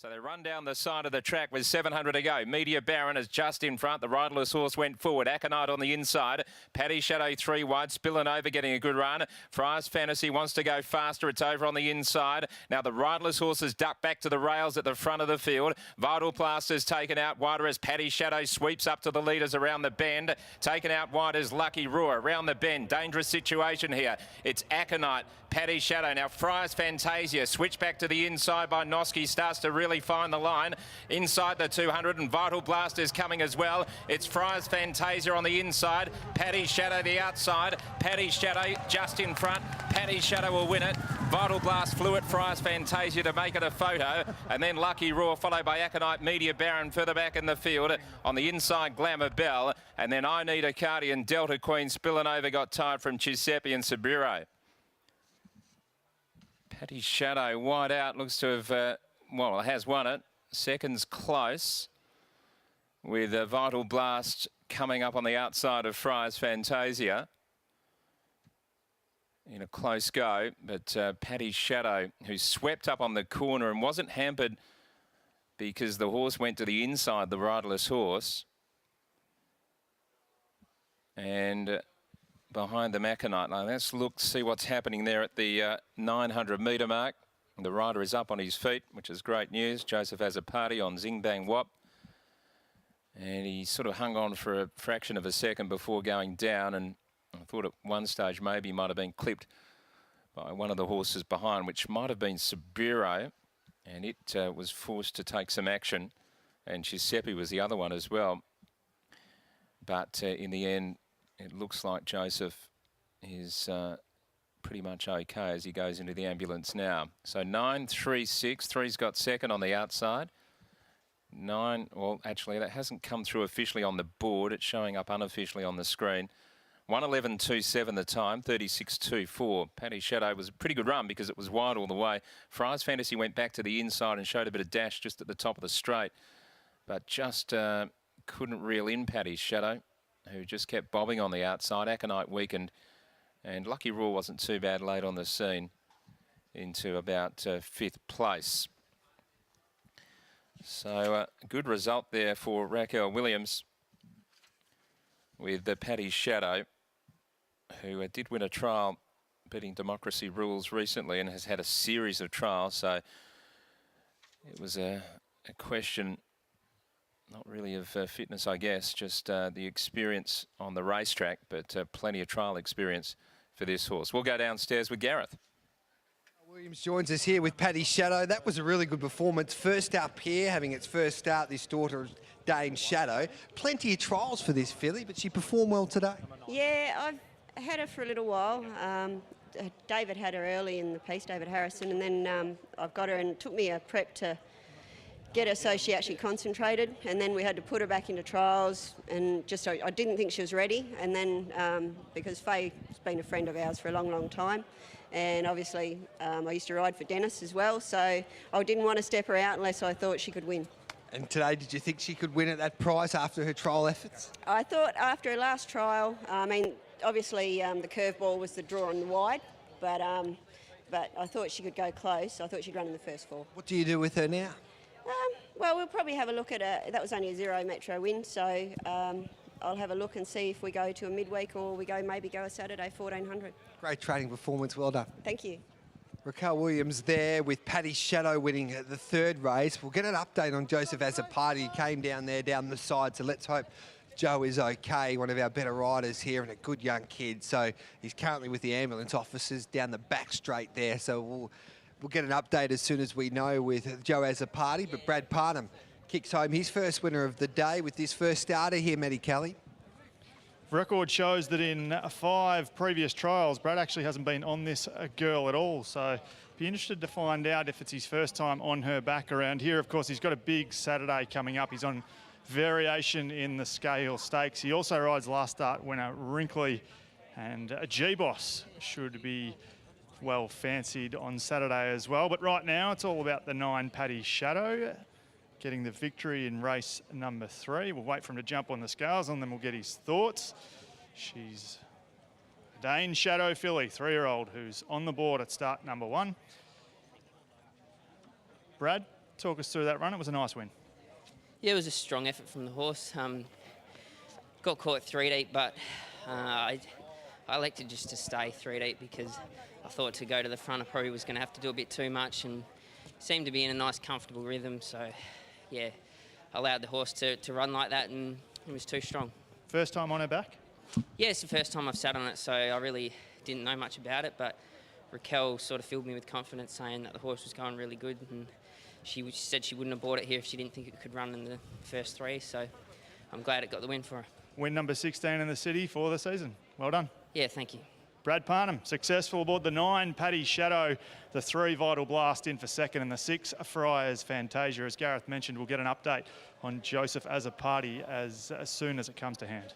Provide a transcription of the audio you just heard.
So they run down the side of the track with 700 to go. Media Baron is just in front. The riderless horse went forward. Aconite on the inside. Paddy Shadow 3 wide. Spilling over, getting a good run. Friars Fantasy wants to go faster. It's over on the inside. Now the riderless horses duck back to the rails at the front of the field. Vital Plaster's taken out wider as Paddy Shadow sweeps up to the leaders around the bend. Taken out wide as Lucky Roar around the bend. Dangerous situation here. It's Aconite, Paddy Shadow. Now Friars Fantasia switch back to the inside by Noski. Starts to really find the line inside the 200, and Vital Blast is coming as well. It's Friars Fantasia on the inside, Paddy Shadow the outside, Paddy Shadow just in front. Paddy Shadow will win it. Vital Blast flew at Friars Fantasia to make it a photo, and then Lucky Roar followed by Aconite, Media Baron further back in the field. On the inside, Glamour Bell, and then I Need a Cardi and Delta Queen spilling over got tired from Giuseppe and Sabiro. Paddy Shadow wide out, looks to have well, has won it. Seconds close, with a Vital Blast coming up on the outside of Friars Fantasia in a close go. But Paddy Shadow, who swept up on the corner and wasn't hampered because the horse went to the inside, the riderless horse. And behind the Aconite. Now let's look, see what's happening there at the 900 metre mark. The rider is up on his feet, which is great news. Joseph has a party on Zing Bang Wop. And he sort of hung on for a fraction of a second before going down. And I thought at one stage maybe he might have been clipped by one of the horses behind, which might have been Sabiro. And it was forced to take some action. And Giuseppe was the other one as well. But in the end, it looks like Joseph is pretty much okay as he goes into the ambulance now. So 9-3-6. 3's got second on the outside. 9, well, actually, that hasn't come through officially on the board. It's showing up unofficially on the screen. 1:11.27 the time, 36.24. Paddy Shadow was a pretty good run because it was wide all the way. Friars Fantasy went back to the inside and showed a bit of dash just at the top of the straight, but just couldn't reel in Paddy Shadow, who just kept bobbing on the outside. Aconite weakened, and Lucky Roar wasn't too bad late on the scene into about 5th place. So a good result there for Raquel Williams with the Paddy Shadow, who did win a trial beating Democracy Rules recently and has had a series of trials. So it was a question not really of fitness, I guess, just the experience on the racetrack, but plenty of trial experience for this horse. We'll go downstairs with Gareth. Williams joins us here with Paddy Shadow. That was a really good performance. First up here, having its first start, this daughter Dane Shadow. Plenty of trials for this filly, but she performed well today. Yeah, I've had her for a little while. David had her early in the piece, David Harrison, and then I've got her, and it took me a prep to get her so she actually concentrated, and then we had to put her back into trials, and just so I didn't think she was ready, and then because Faye's been a friend of ours for a long, long time, and obviously I used to ride for Dennis as well, so I didn't want to step her out unless I thought she could win. And today, did you think she could win at that price after her trial efforts? I thought after her last trial, I mean, obviously the curveball was the draw on the wide, but I thought she could go close. I thought she'd run in the first 4. What do you do with her now? Well, we'll probably have a look at that was only a 0 metro win, so I'll have a look and see if we go to a midweek or we maybe go a Saturday 1400. Great training performance, well done. Thank you. Raquel Williams there with Paddy Shadow winning the 3rd race. We'll get an update on Joseph as a party. He came down there, down the side, so let's hope Joe is okay, one of our better riders here and a good young kid. So he's currently with the ambulance officers down the back straight there, so we'll get an update as soon as we know with Joe as a party. But Brad Parnham kicks home his first winner of the day with this first starter here, Matty Kelly. Record shows that in 5 previous trials, Brad actually hasn't been on this girl at all. So be interested to find out if it's his first time on her back around here. Of course, he's got a big Saturday coming up. He's on variation in the Scale Stakes. He also rides last start winner Wrinkly, and G-Boss should be well fancied on Saturday as well. But right now it's all about the 9 Paddy Shadow getting the victory in race number 3. We'll wait for him to jump on the scales and then we'll get his thoughts. She's Dane Shadow filly, 3-year-old, who's on the board at start number 1. Brad, Talk us through that run. It was a nice win. Yeah, it was a strong effort from the horse. Got caught 3 deep, but I elected just to stay 3 deep because I thought to go to the front I probably was going to have to do a bit too much, and seemed to be in a nice comfortable rhythm. So yeah, allowed the horse to run like that, and it was too strong. First time on her back? Yeah, it's the first time I've sat on it, so I really didn't know much about it, but Raquel sort of filled me with confidence, saying that the horse was going really good, and she said she wouldn't have bought it here if she didn't think it could run in the first 3, so I'm glad it got the win for her. Win number 16 in the city for the season. Well done. Yeah, thank you. Brad Parnham, successful aboard the 9, Paddy Shadow, the 3, Vital Blast in for second, and the 6, Friars Fantasia. As Gareth mentioned, we'll get an update on Joseph as a party as soon as it comes to hand.